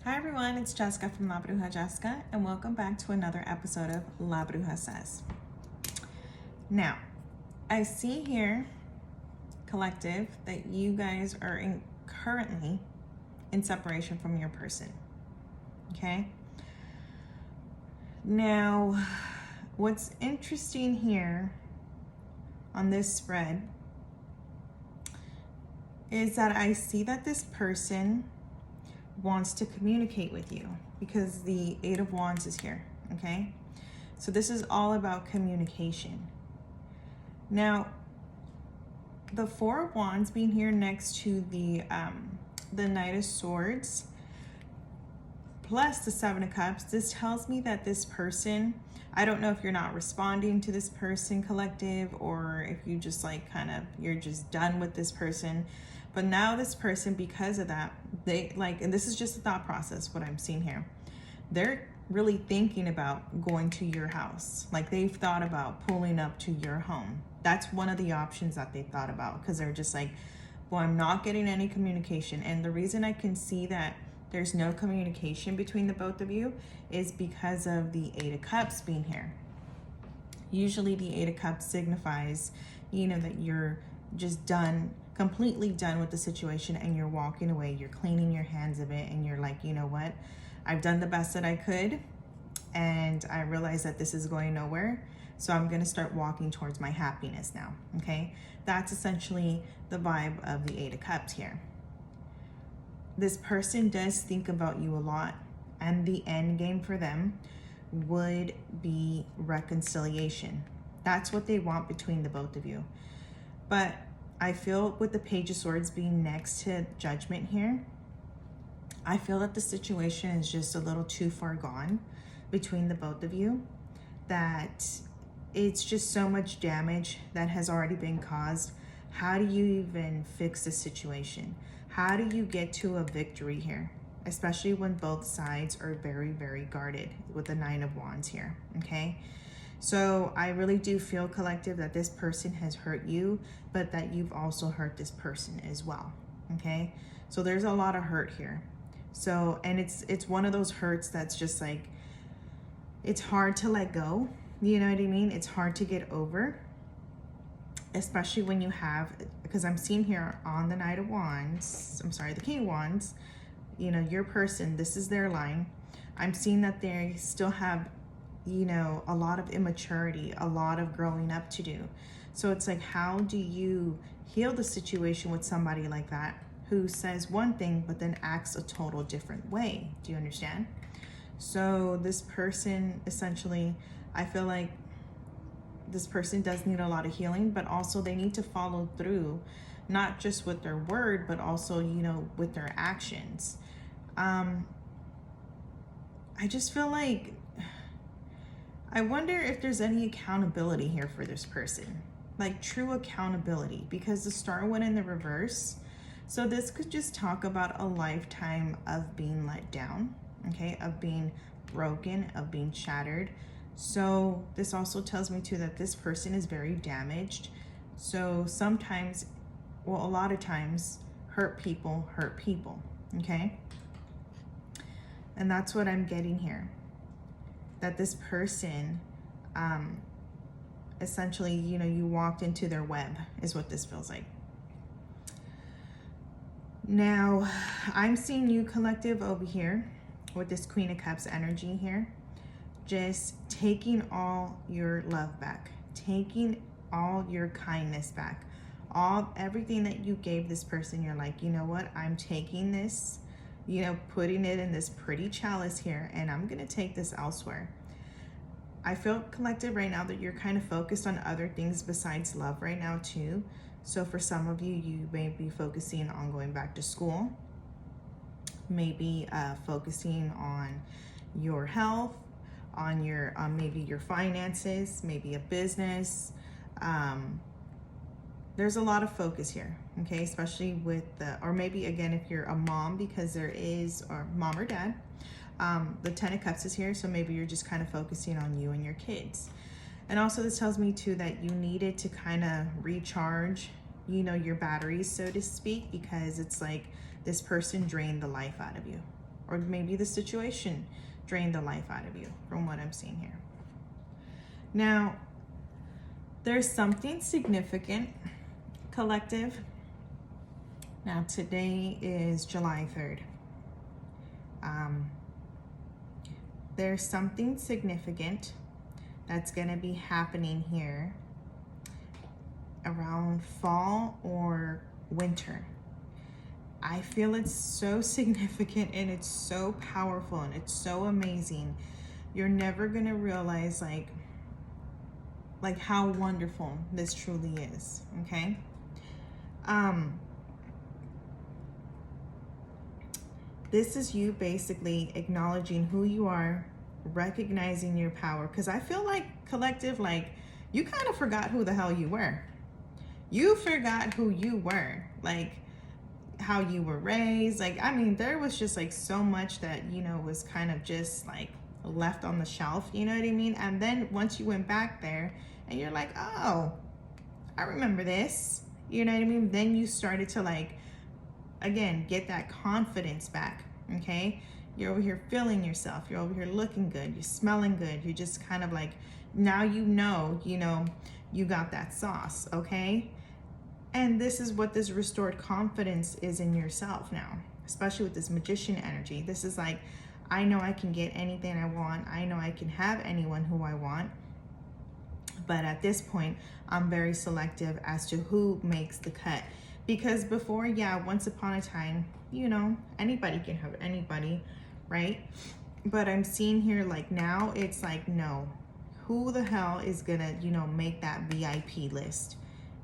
Hi everyone, it's Jessica from Labrujajessica, and welcome back to another episode of Bruja Says. Now, I see here, collective, that you guys are currently in separation from your person, okay? Now, what's interesting here on this spread is that I see that this person wants to communicate with you because the Eight of Wands is here, okay? So this is all about communication. Now, the Four of Wands being here next to the Knight of Swords plus the Seven of Cups, this tells me that this person, I don't know if you're not responding to this person, collective, or if you just you're just done with this person. But now this person, because of that, and this is just a thought process, what I'm seeing here. They're really thinking about going to your house. Like they've thought about pulling up to your home. That's one of the options that they thought about, because they're just like, well, I'm not getting any communication. And the reason I can see that there's no communication between the both of you is because of the Eight of Cups being here. Usually the Eight of Cups signifies, that you're just done, completely done with the situation, and you're walking away, you're cleaning your hands of it, and you're like, you know what, I've done the best that I could, and I realize that this is going nowhere, so I'm going to start walking towards my happiness now, okay? That's essentially the vibe of the Eight of Cups here. This person does think about you a lot, and the end game for them would be reconciliation. That's what they want between the both of you. But I feel with the Page of Swords being next to Judgment here, I feel that the situation is just a little too far gone between the both of you, that it's just so much damage that has already been caused. How do you even fix the situation? How do you get to a victory here? Especially when both sides are very, very guarded with the Nine of Wands here, okay? So I really do feel, collective, that this person has hurt you, but that you've also hurt this person as well, okay? So there's a lot of hurt here. So, and it's one of those hurts that's just like, it's hard to let go, you know what I mean? It's hard to get over, especially when you have, because I'm seeing here on the Knight of Wands, the King of Wands, your person, this is their line. I'm seeing that they still have, a lot of immaturity, a lot of growing up to do. So it's like, how do you heal the situation with somebody like that who says one thing but then acts a total different way? Do you understand? So this person, essentially, I feel like this person does need a lot of healing, but also they need to follow through, not just with their word, but also, with their actions. I just feel like, I wonder if there's any accountability here for this person, like true accountability, because the Star went in the reverse. So this could just talk about a lifetime of being let down, okay, of being broken, of being shattered. So this also tells me too that this person is very damaged. So sometimes, well, a lot of times, hurt people, okay? And that's what I'm getting here. That this person, essentially, you walked into their web, is what this feels like. Now, I'm seeing you, collective, over here with this Queen of Cups energy here, just taking all your love back, taking all your kindness back, everything that you gave this person. You're like, you know what, I'm taking this, putting it in this pretty chalice here, and I'm gonna take this elsewhere. I feel, collective, right now that you're kind of focused on other things besides love right now too. So for some of you, you may be focusing on going back to school, maybe focusing on your health, on your maybe your finances, maybe a business. There's a lot of focus here, okay, especially with or maybe again if you're a mom, because there is, or mom or dad, the Ten of Cups is here, so maybe you're just kind of focusing on you and your kids. And also this tells me too that you needed to kind of recharge, your batteries, so to speak, because it's like this person drained the life out of you, or maybe the situation drained the life out of you, from what I'm seeing here. Now, there's something significant, collective. Now, today is July 3rd. There's something significant that's going to be happening here around fall or winter. I feel it's so significant and it's so powerful and it's so amazing. You're never going to realize like how wonderful this truly is, okay? This is you basically acknowledging who you are, recognizing your power. Because I feel like, collective, like you kind of forgot who the hell you were. You forgot who you were, like how you were raised. Like, I mean, there was just like so much that, you know, was kind of just like left on the shelf, you know what I mean? And then once you went back there and you're like, oh, I remember this, you know what I mean? Then you started to like, again, get that confidence back, okay? You're over here feeling yourself. You're over here looking good. You're smelling good. You're just kind of like, now you know, you got that sauce, okay? And this is what this restored confidence is in yourself now, especially with this magician energy. This is like, I know I can get anything I want. I know I can have anyone who I want. But at this point, I'm very selective as to who makes the cut. Because before, yeah, once upon a time, you know, anybody can have anybody, right? But I'm seeing here, like now, it's like, no, who the hell is gonna, you know, make that VIP list?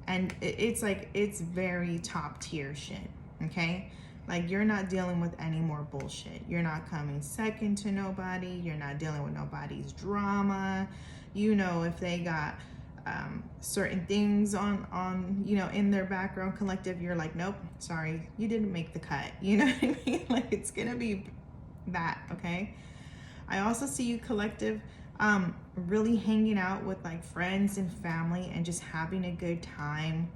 And it's like, it's very top tier shit, okay? Like you're not dealing with any more bullshit. You're not coming second to nobody. You're not dealing with nobody's drama. You know, if they got certain things on you know, in their background, collective, you're like, nope, sorry, you didn't make the cut. You know what I mean? Like it's gonna be that, okay? I also see you, collective, really hanging out with like friends and family and just having a good time,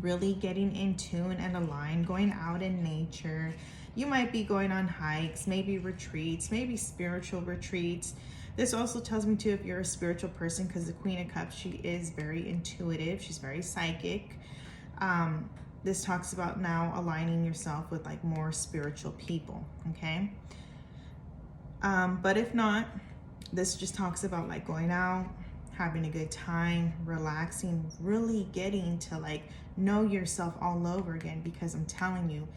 really getting in tune and aligned, going out in nature. You might be going on hikes, maybe retreats, maybe spiritual retreats. This also tells me too, if you're a spiritual person, because the Queen of Cups, she is very intuitive. She's very psychic. This talks about now aligning yourself with like more spiritual people, okay? But if not, this just talks about like going out, having a good time, relaxing, really getting to like know yourself all over again. Because I'm telling you,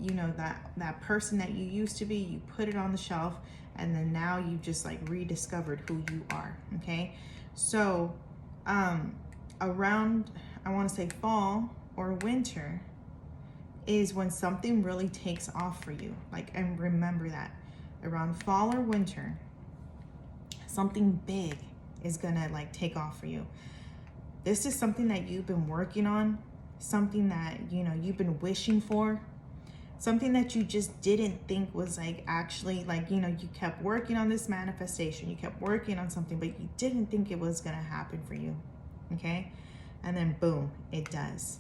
you know, that person that you used to be, you put it on the shelf, and then now you've just like rediscovered who you are, okay? So around, I want to say fall or winter is when something really takes off for you. Like, and remember that around fall or winter, something big is gonna like take off for you. This is something that you've been working on, something that, you know, you've been wishing for, something that you just didn't think was like actually like, you know, you kept working on this manifestation, you kept working on something, but you didn't think it was gonna happen for you, okay? And then boom, it does.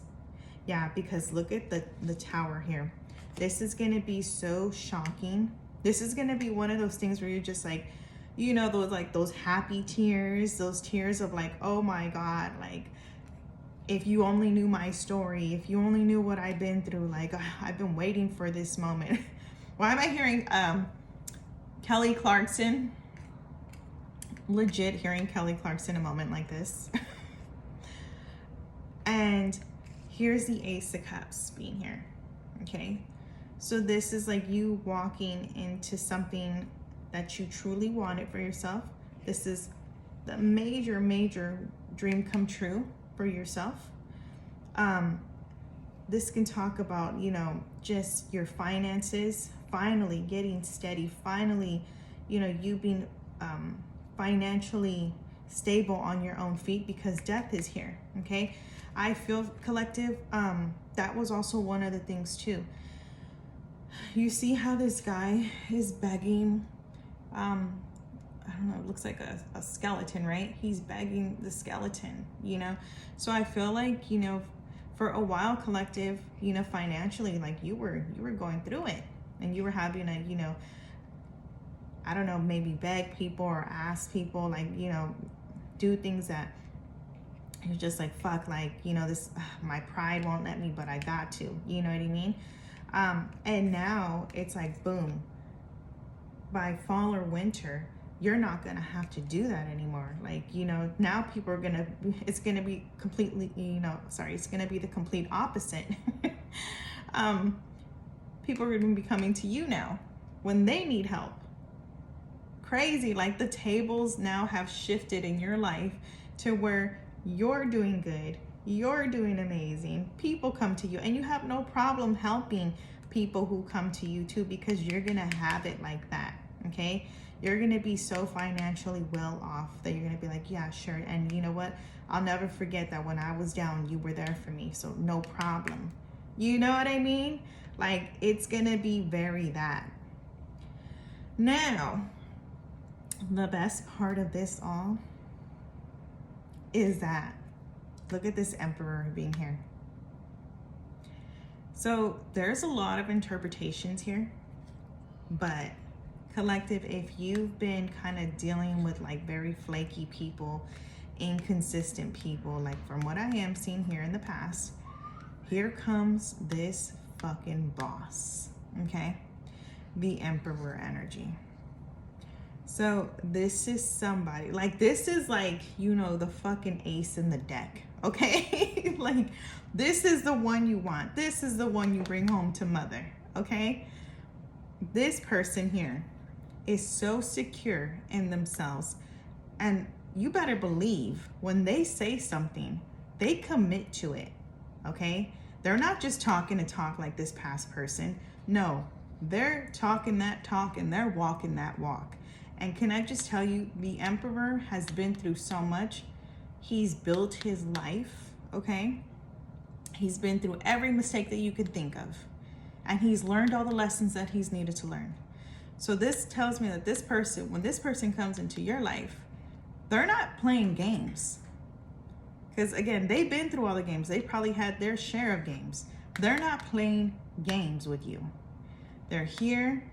Yeah, because look at the tower here. This is gonna be so shocking. This is gonna be one of those things where you're just like, you know, those happy tears, those tears of like, oh my God, like, if you only knew my story, if you only knew what I've been through, like I've been waiting for this moment. Why am I hearing Kelly Clarkson? Legit hearing Kelly Clarkson a moment like this. And here's the Ace of Cups being here, okay? So this is like you walking into something that you truly wanted for yourself. This is the major, major dream come true for yourself. This can talk about, you know, just your finances finally getting steady, finally, you know, you being financially stable on your own feet, because death is here, okay? I feel, collective, that was also one of the things too. You see how this guy is begging, I don't know, it looks like a skeleton, right? He's begging the skeleton, you know? So I feel like, you know, for a while, collective, you know, financially, like you were going through it, and you were having to, you know, I don't know, maybe beg people or ask people, like, you know, do things that you're just like, fuck, like, you know, this, my pride won't let me, but I got to, you know what I mean? And now it's like, boom, by fall or winter, you're not gonna have to do that anymore. Like, you know, now people are gonna, it's gonna be completely, you know, sorry, it's gonna be the complete opposite. People are gonna be coming to you now when they need help. Crazy, like the tables now have shifted in your life to where you're doing good, you're doing amazing, people come to you, and you have no problem helping people who come to you too, because you're gonna have it like that. Okay, you're gonna be so financially well off that you're gonna be like, yeah, sure, and you know what, I'll never forget that when I was down, you were there for me, so no problem. You know what I mean? Like, it's gonna be very that. Now, the best part of this all is that, look at this Emperor being here. So there's a lot of interpretations here, but collective, if you've been kind of dealing with like very flaky people, inconsistent people, like from what I am seeing here in the past, here comes this fucking boss, okay? The Emperor energy. So this is somebody, like, this is like, you know, the fucking ace in the deck, okay? Like, this is the one you want. This is the one you bring home to mother, okay? This person here is so secure in themselves, and you better believe when they say something, they commit to it, okay? They're not just talking to talk like this past person. No, they're talking that talk and they're walking that walk. And can I just tell you, the Emperor has been through so much. He's built his life, okay? He's been through every mistake that you could think of. And he's learned all the lessons that he's needed to learn. So this tells me that this person, when this person comes into your life, they're not playing games. Because again, they've been through all the games. They've probably had their share of games. They're not playing games with you. They're here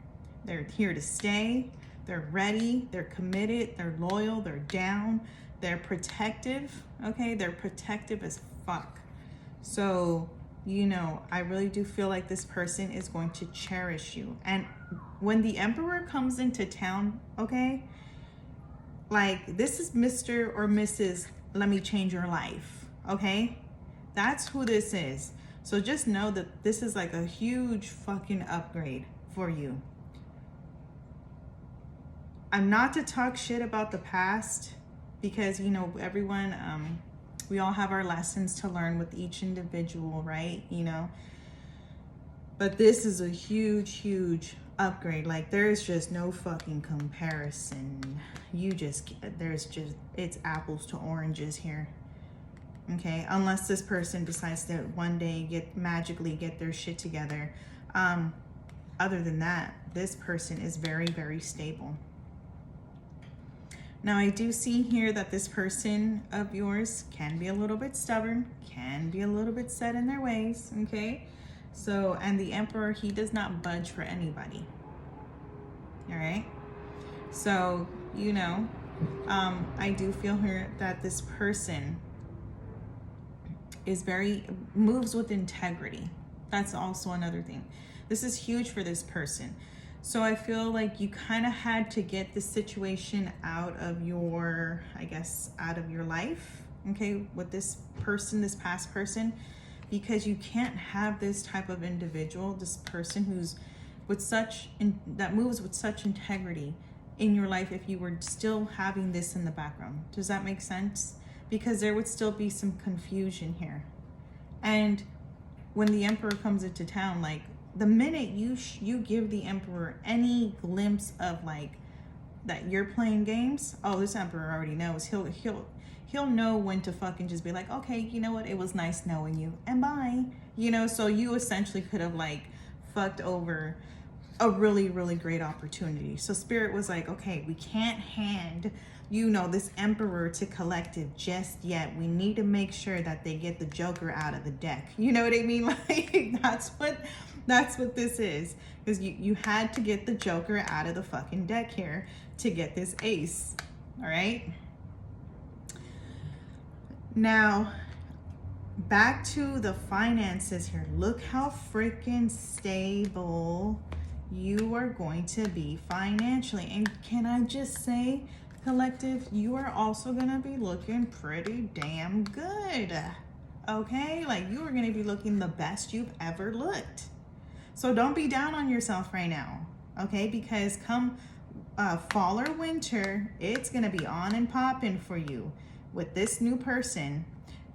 to stay. They're ready, they're committed, they're loyal, they're down, they're protective, okay? They're protective as fuck. So, you know, I really do feel like this person is going to cherish you. And when the Emperor comes into town, okay, like, this is Mr. or Mrs. Let me change your life, okay? That's who this is. So just know that this is like a huge fucking upgrade for you. I'm not to talk shit about the past, because, you know, everyone, we all have our lessons to learn with each individual, right? You know, but this is a huge, huge upgrade. Like, there's just no fucking comparison. It's apples to oranges here. Okay, unless this person decides to one day magically get their shit together. Other than that, this person is very, very stable. Now, I do see here that this person of yours can be a little bit stubborn, can be a little bit set in their ways, okay? So, and the Emperor, he does not budge for anybody, all right? So, you know, I do feel here that this person is moves with integrity. That's also another thing. This is huge for this person. So I feel like you kind of had to get this situation out of your, out of your life, okay, with this person, this past person, because you can't have this type of individual, this person who's that moves with such integrity in your life if you were still having this in the background. Does that make sense? Because there would still be some confusion here. And when the Emperor comes into town, like, the minute you give the Emperor any glimpse of like that you're playing games, oh, this Emperor already knows. He'll know when to fucking just be like, okay, you know what, it was nice knowing you, and bye. You know, so you essentially could have like fucked over a really, really great opportunity. So Spirit was like, okay, we can't hand, you know, this Emperor to collective just yet. We need to make sure that they get the Joker out of the deck. You know what I mean? Like, that's what this is. Because you had to get the Joker out of the fucking deck here to get this ace. All right. Now, back to the finances here. Look how freaking stable you are going to be financially. And can I just say, collective, you are also going to be looking pretty damn good. Okay? Like, you are going to be looking the best you've ever looked. So don't be down on yourself right now. Okay? Because come fall or winter, it's going to be on and popping for you with this new person,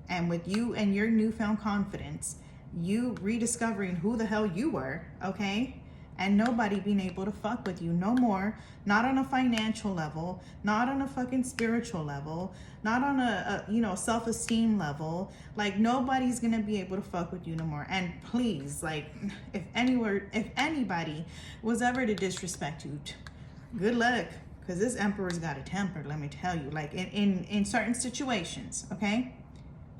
and with you and your newfound confidence, you rediscovering who the hell you were, okay? And nobody being able to fuck with you no more. Not on a financial level, not on a fucking spiritual level, not on a self-esteem level. Like, nobody's gonna be able to fuck with you no more. And please, like, if anybody was ever to disrespect you, good luck. Because this emperor's got a temper, let me tell you. Like, in certain situations, okay?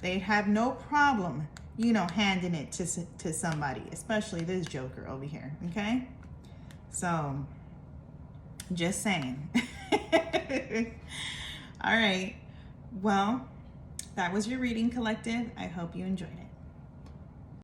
They have no problem, handing it to somebody, especially this Joker over here, okay? So, just saying. All right. Well, that was your reading, collective. I hope you enjoyed it.